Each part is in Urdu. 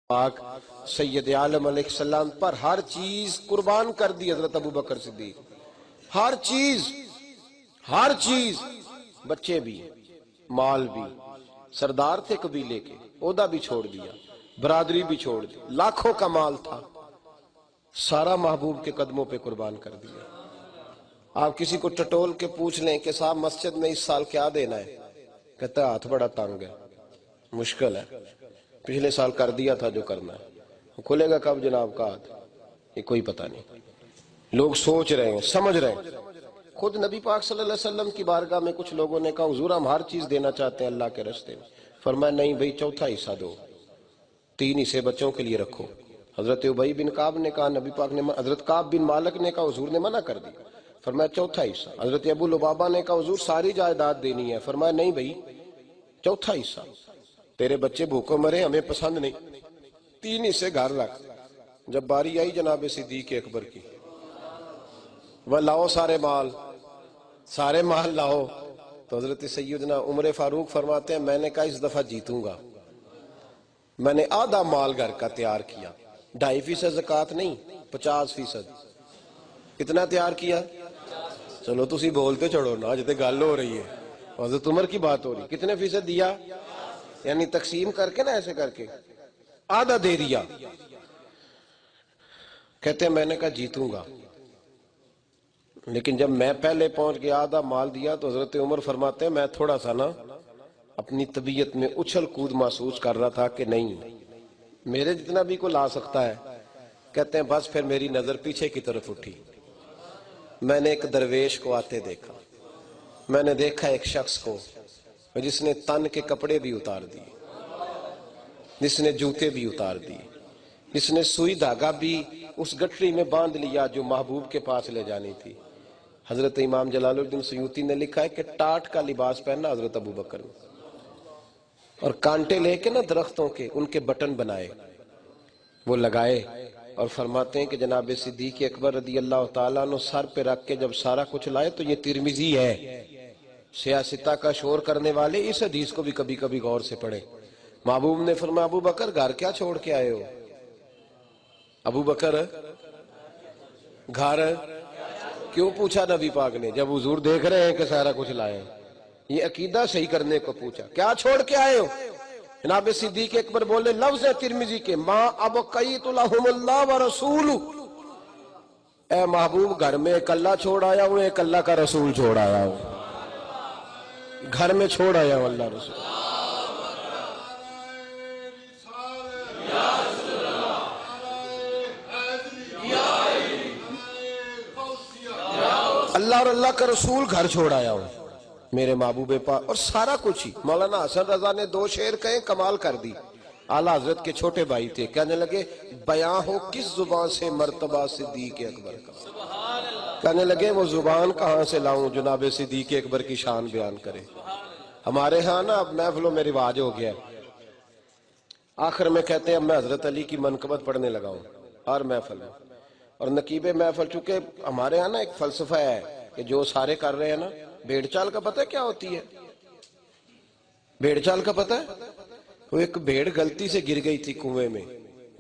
پاک سید عالم علیہ السلام پر ہر چیز قربان کر دی حضرت ابو بکر صدیق. ہر چیز بچے بھی مال بھی. سردار تھے قبیلے کے، عہدہ بھی چھوڑ دیا، برادری بھی چھوڑ دی، لاکھوں کا مال تھا، سارا محبوب کے قدموں پہ قربان کر دیا. آپ کسی کو ٹٹول کے پوچھ لیں کہ صاحب مسجد میں اس سال کیا دینا ہے، کہتا ہے ہاتھ بڑا تنگ ہے، مشکل ہے، پچھلے سال کر دیا تھا جو کرنا ہے، کھلے گا کب جناب کا ہاتھ، یہ کوئی پتہ نہیں. لوگ سوچ رہے ہیں، سمجھ رہے ہیں. خود نبی پاک صلی اللہ علیہ وسلم کی بارگاہ میں کچھ لوگوں نے کہا حضور ہم ہر چیز دینا چاہتے ہیں اللہ کے راستے میں. فرمایا نہیں بھئی، چوتھا حصہ دو، 3 حصے بچوں کے لیے رکھو. حضرت ابی بن کعب نے کہا، نبی پاک نے، حضرت کعب بن مالک نے کہا حضور نے منع کر دی. فرمایا چوتھا حصہ. حضرت ابو لبابہ نے کہا حضور ساری جائیداد دینی ہے. فرمایا نہیں بھئی، چوتھا حصہ. تیرے بچے بھوکوں مرے، ہمیں پسند نہیں، 3 حصے گھر رکھ. جب باری آئی جناب صدیق اکبر کی، وہ لاؤ سارے مال لاؤ، تو حضرت سیدنا عمر فاروق فرماتے ہیں میں نے کہا اس دفعہ جیتوں گا. میں نے آدھا مال گھر کا تیار کیا، 2.5% زکوٰۃ نہیں، 50%. کتنا تیار کیا؟ چلو تسی بولتے چڑھو نا، جتے گل ہو رہی ہے، حضرت عمر کی بات ہو رہی. کتنے فیصد دیا؟ یعنی تقسیم کر کے نا، ایسے کر کے آدھا دے دیا. کہتے ہیں میں نے کہا جیتوں گا. لیکن جب میں پہلے پہنچ گیا آدھا مال دیا تو حضرت عمر فرماتے ہیں میں تھوڑا سا نا اپنی طبیعت میں اچھل کود محسوس کر رہا تھا کہ نہیں میرے جتنا بھی کوئی لا سکتا ہے. کہتے ہیں بس پھر میری نظر پیچھے کی طرف اٹھی، میں نے ایک درویش کو آتے دیکھا. میں نے دیکھا ایک شخص کو جس نے تن کے کپڑے بھی اتار دیے، جس نے جوتے بھی اتار دیے، جس نے سوئی دھاگا بھی اس گٹھڑی میں باندھ لیا جو محبوب کے پاس لے جانی تھی. حضرت امام جلال الدین سیوطی نے لکھا ہے کہ ٹاٹ کا لباس پہنا حضرت ابو بکر نے، اور کانٹے لے کے نا درختوں کے ان کے بٹن بنائے، وہ لگائے، اور فرماتے ہیں کہ جناب صدیق اکبر رضی اللہ تعالیٰ عنہ سر پہ رکھ کے جب سارا کچھ لائے تو یہ ترمذی ہے. سیاستہ کا شور کرنے والے اس حدیث کو بھی کبھی کبھی غور سے پڑھیں. محبوب نے فرمایا ابو بکر گھر کیا چھوڑ کے آئے ہو؟ ابو بکر گھر کیوں پوچھا نبی پاک نے جب حضور دیکھ رہے ہیں کہ سارا کچھ لائے؟ یہ عقیدہ صحیح کرنے کو پوچھا. کیا چھوڑ کے آئے ہو؟ جناب صدیق اکبر بولے لفظ ہے ترمذی کے، ما ابقیت لہم اللہ ورسولہ، اے محبوب گھر میں ایک اللہ چھوڑ آیا ہوں، ایک اللہ کا رسول چھوڑ آیا ہوں، گھر میں چھوڑ آیا ہوں اللہ رسول. اللہ اور اللہ کا رسول گھر چھوڑ آیا ہوں میرے محبوب پاک، اور سارا کچھ ہی. مولانا حسن رضا نے 2 شعر کہیں کمال کر دی. اعلیٰ حضرت کے چھوٹے بھائی تھے، کہنے لگے بیاں ہو کس زبان سے مرتبہ صدیق اکبر کا، کہنے لگے وہ زبان کہاں سے لاؤں جناب صدیق اکبر کی شان بیان کرے. ہمارے ہاں نا اب محفلوں میں رواج ہو گیا ہے، آخر میں کہتے ہیں اب میں حضرت علی کی منقبت پڑھنے لگا ہوں ہر محفل میں. اور نقیب محفل چونکہ ہمارے ہاں نا ایک فلسفہ ہے کہ جو سارے کر رہے ہیں نا، بھیڑ چال کا پتہ ہے کیا ہوتی ہے؟ بھیڑ چال کا پتہ ہے؟ وہ ایک بھیڑ غلطی سے گر گئی تھی کنویں میں،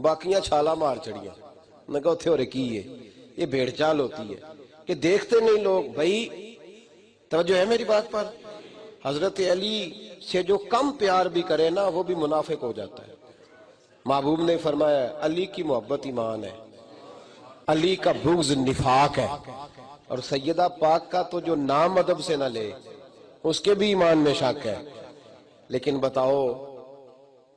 باقیاں چھالا مار چڑھیاں. میں کہا اتھے ہو رہے کی یہ بھیڑ چال ہوتی ہے کہ دیکھتے نہیں لوگ. بھائی توجہ ہے میری بات پر؟ حضرت علی سے جو کم پیار بھی کرے نا وہ بھی منافق ہو جاتا ہے. محبوب نے فرمایا علی کی محبت ایمان ہے، علی کا بغض نفاق ہے. اور سیدہ پاک کا تو جو نام ادب سے نہ لے اس کے بھی ایمان میں شک ہے. لیکن بتاؤ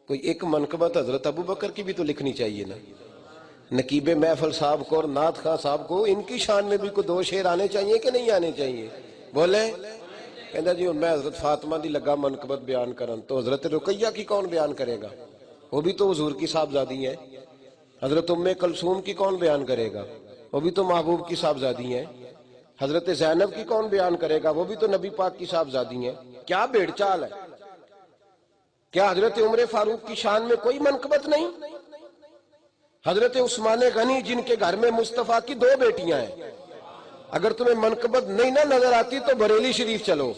کوئی ایک منقبت حضرت ابو بکر کی بھی تو لکھنی چاہیے نا. نقیب محفل صاحب کو اور نعت خواں صاحب کو ان کی شان میں بھی کوئی 2 شعر آنے چاہیے کہ نہیں آنے چاہیے؟ بولے کہنا جی میں حضرت فاطمہ دی لگا منقبت بیان کرن تو حضرت رقیہ کی کون بیان کرے گا؟ وہ بھی تو حضور کی صاحبزادی ہے. حضرت ام کلثوم کی کون بیان کرے گا؟ وہ بھی تو محبوب کی صاحبزادی ہیں. حضرت زینب کی کون بیان کرے گا؟ وہ بھی تو نبی پاک کی صاحبزادی ہیں. کیا بھیڑ چال ہے؟ کیا حضرت عمر فاروق کی شان میں کوئی منقبت نہیں؟ حضرت عثمان غنی جن کے گھر میں مصطفیٰ کی 2 بیٹیاں ہیں، اگر تمہیں منقبت نہیں نہ نظر آتی تو بریلی شریف چلو.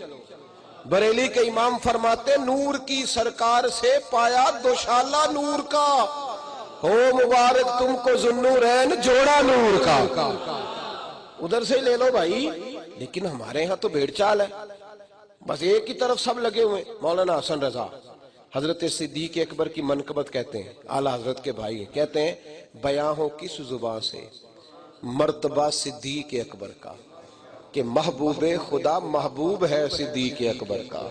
بریلی کے امام فرماتے نور کی سرکار سے پایا دوشالہ نور کا، ہو مبارک تم کو ذوالنورین جوڑا نور کا، ادھر سے لے لو بھائی۔ لیکن ہمارے ہاں تو بھیڑ چال ہے، بس ایک ہی طرف سب لگے ہوئے۔ مولانا حسن رضا حضرت صدیق اکبر کی منقبت کہتے ہیں، اعلیٰ حضرت کے بھائی ہیں، کہتے ہیں بیاں ہو کس زباں سے مرتبہ صدیق اکبر کا، کہ محبوب خدا محبوب ہے صدیق اکبر کا۔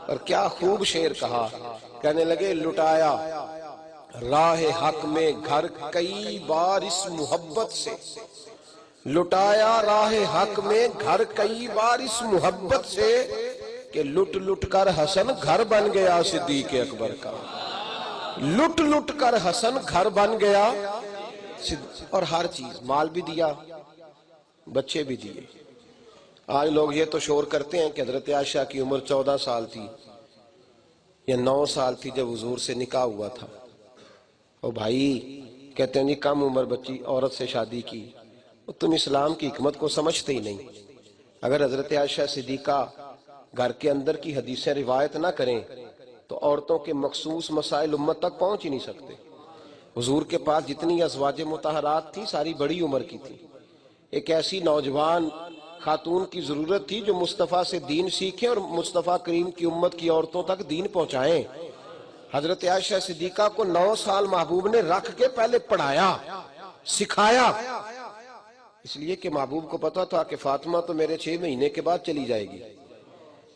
اور کیا خوب شعر کہا، کہنے لگے لٹایا راہ حق میں گھر کئی بار اس محبت سے، لٹایا راہ حق میں گھر کئی بار اس محبت سے، کہ لٹ لٹ کر حسن گھر بن گیا صدیق اکبر کا، لٹ لٹ کر حسن گھر بن گیا۔ اور ہر چیز، مال بھی دیا، بچے بھی دیے۔ آج لوگ یہ تو شور کرتے ہیں کہ حضرت عائشہ کی عمر 14 سال تھی یا 9 سال تھی جب حضور سے نکاح ہوا تھا۔ او بھائی، کہتے ہیں جی کم عمر بچی عورت سے شادی کی، تم اسلام کی حکمت کو سمجھتے ہی نہیں۔ اگر حضرت عائشہ صدیقہ گھر کے اندر کی حدیثیں روایت نہ کریں تو عورتوں کے مخصوص مسائل امت تک پہنچ ہی نہیں سکتے۔ حضور کے پاس جتنی ازواج مطہرات تھی ساری بڑی عمر کی تھی۔ ایک ایسی نوجوان خاتون کی ضرورت تھی جو مصطفیٰ سے دین سیکھیں اور مصطفیٰ کریم کی امت کی عورتوں تک دین پہنچائیں۔ حضرت عائشہ صدیقہ کو 9 سال محبوب نے رکھ کے پہلے پڑھایا، سکھایا، اس لیے کہ محبوب کو پتا تھا کہ فاطمہ تو میرے 6 مہینے کے بعد چلی جائے گی۔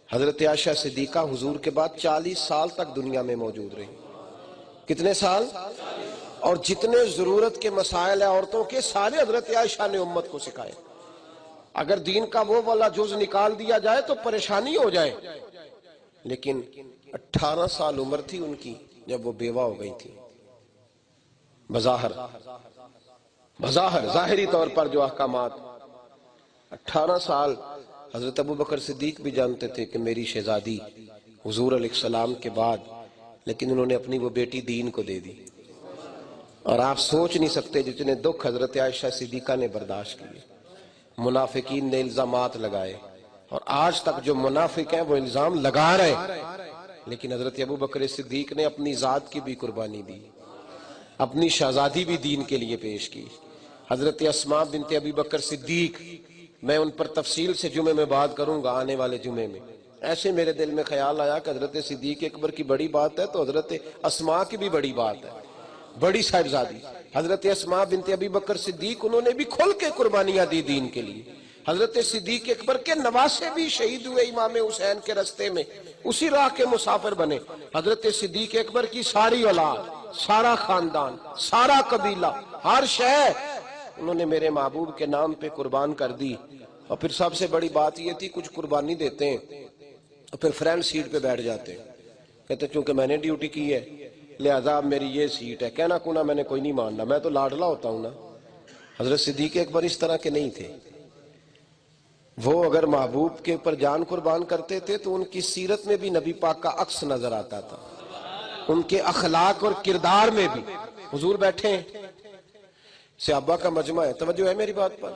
حضرت عائشہ صدیقہ حضور کے بعد 40 سال تک دنیا میں موجود رہی۔ کتنے سال؟ اور جتنے ضرورت کے مسائل ہیں عورتوں کے، سارے حضرت عائشہ نے امت کو سکھائے۔ اگر دین کا وہ والا جز نکال دیا جائے تو پریشانی ہو جائے۔ لیکن 18 سال عمر تھی ان کی جب وہ بیوہ ہو گئی تھی۔ بظاہر ظاہری طور پر جو احکامات، 18 سال حضرت ابوبکر صدیق بھی جانتے تھے کہ میری شہزادی حضور علیہ السلام کے بعد، لیکن انہوں نے اپنی وہ بیٹی دین کو دے دی۔ اور آپ سوچ نہیں سکتے جتنے دکھ حضرت عائشہ صدیقہ نے برداشت کیے۔ منافقین نے الزامات لگائے، اور آج تک جو منافق ہیں وہ الزام لگا رہے، لیکن حضرت ابوبکر صدیق نے اپنی ذات کی بھی قربانی دی، اپنی شہزادی بھی دین کے لیے پیش کی۔ حضرت اسماء بنت ابی بکر صدیق، میں ان پر تفصیل سے جمعے میں بات کروں گا، آنے والے جمعے میں۔ ایسے میرے دل میں خیال آیا کہ حضرت صدیق اکبر کی بڑی بات ہے تو حضرت اسماء کی بھی بڑی بات ہے، بڑی صاحبزادی حضرت اسماء بنت ابی بکر صدیق، انہوں نے بھی کھل کے قربانیاں دی دین کے لیے۔ حضرت صدیق اکبر کے نواسے بھی شہید ہوئے امام حسین کے رستے میں، اسی راہ کے مسافر بنے۔ حضرت صدیق اکبر کی ساری اولاد، سارا خاندان، سارا قبیلہ، ہر شے انہوں نے میرے محبوب کے نام پہ قربان کر دی۔ اور پھر سب سے بڑی بات یہ تھی، کچھ قربانی دیتے ہیں اور پھر فرینڈ سیٹ پہ بیٹھ جاتے ہیں، کہتے چونکہ میں نے ڈیوٹی کی ہے لہذا اب میری یہ سیٹ ہے، کہنا کنا میں نے کوئی نہیں ماننا، میں تو لاڈلا ہوتا ہوں نا۔ حضرت صدیق اکبر اس طرح کے نہیں تھے۔ وہ اگر محبوب کے اوپر جان قربان کرتے تھے تو ان کی سیرت میں بھی نبی پاک کا عکس نظر آتا تھا، ان کے اخلاق اور کردار میں بھی۔ حضور بیٹھے ہیں، صحابہ کا مجمع ہے، توجہ ہے میری بات پر؟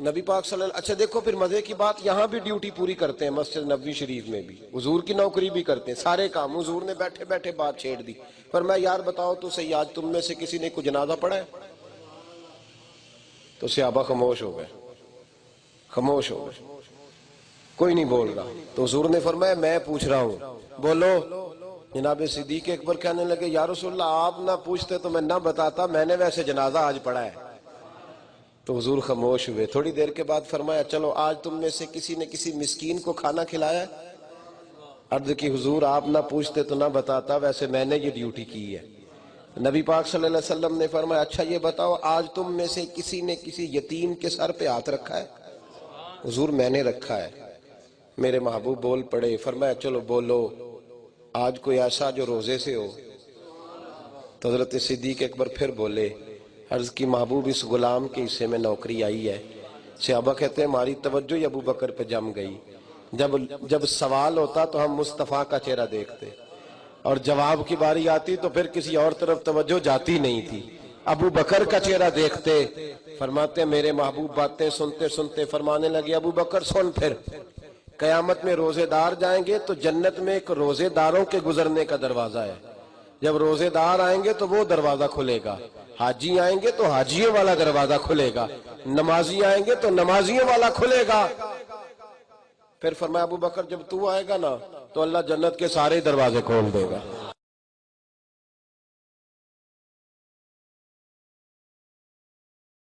نبی پاک صلی اللہ، اچھا دیکھو پھر مزے کی بات، یہاں بھی ڈیوٹی پوری کرتے ہیں، مسجد نبوی شریف میں بھی حضور کی نوکری بھی کرتے ہیں، سارے کام حضور نے بیٹھے بیٹھے بات چھیڑ دی۔ فرمایا یار بتاؤ تو صحیح، آج تم میں سے کسی نے کوئی جنازہ پڑھا ہے؟ تو صحابہ خاموش ہو گئے، خاموش ہو گئے، کوئی نہیں بول رہا۔ تو حضور نے فرمایا میں پوچھ رہا ہوں، بولو۔ جناب صدیق اکبر کہنے لگے یا رسول اللہ آپ نہ پوچھتے تو میں نہ بتاتا، میں نے ویسے جنازہ آج پڑھا ہے۔ تو حضور خاموش ہوئے، تھوڑی دیر کے بعد فرمایا چلو آج تم میں سے کسی نے کسی مسکین کو کھانا کھلایا ہے؟ عرض کی حضور آپ نہ پوچھتے تو نہ بتاتا، ویسے میں نے یہ ڈیوٹی کی ہے۔ نبی پاک صلی اللہ علیہ وسلم نے فرمایا اچھا یہ بتاؤ آج تم میں سے کسی نے کسی یتیم کے سر پہ ہاتھ رکھا ہے؟ حضور میں نے رکھا ہے۔ میرے محبوب بول پڑے، فرمایا چلو بولو آج کوئی ایسا جو روزے سے ہو؟ تو حضرت صدیق اکبر پھر بولے، عرض کی محبوب اس غلام کے حصے میں نوکری آئی ہے۔ صحابہ کہتے ہیں ہماری توجہ ہی ابو بکر پہ جم گئی، جب سوال ہوتا تو ہم مصطفیٰ کا چہرہ دیکھتے اور جواب کی باری آتی تو پھر کسی اور طرف توجہ جاتی نہیں تھی، ابو بکر کا چہرہ دیکھتے۔ فرماتے میرے محبوب باتیں سنتے سنتے فرمانے لگے ابو بکر سن، پھر قیامت میں روزے دار جائیں گے تو جنت میں ایک روزے داروں کے گزرنے کا دروازہ ہے، جب روزے دار آئیں گے تو وہ دروازہ کھلے گا، حاجی آئیں گے تو حاجیوں والا دروازہ کھلے گا، نمازی آئیں گے تو نمازیوں والا کھلے گا۔ پھر فرمایا ابو بکر جب تو آئے گا نا تو اللہ جنت کے سارے دروازے کھول دے گا۔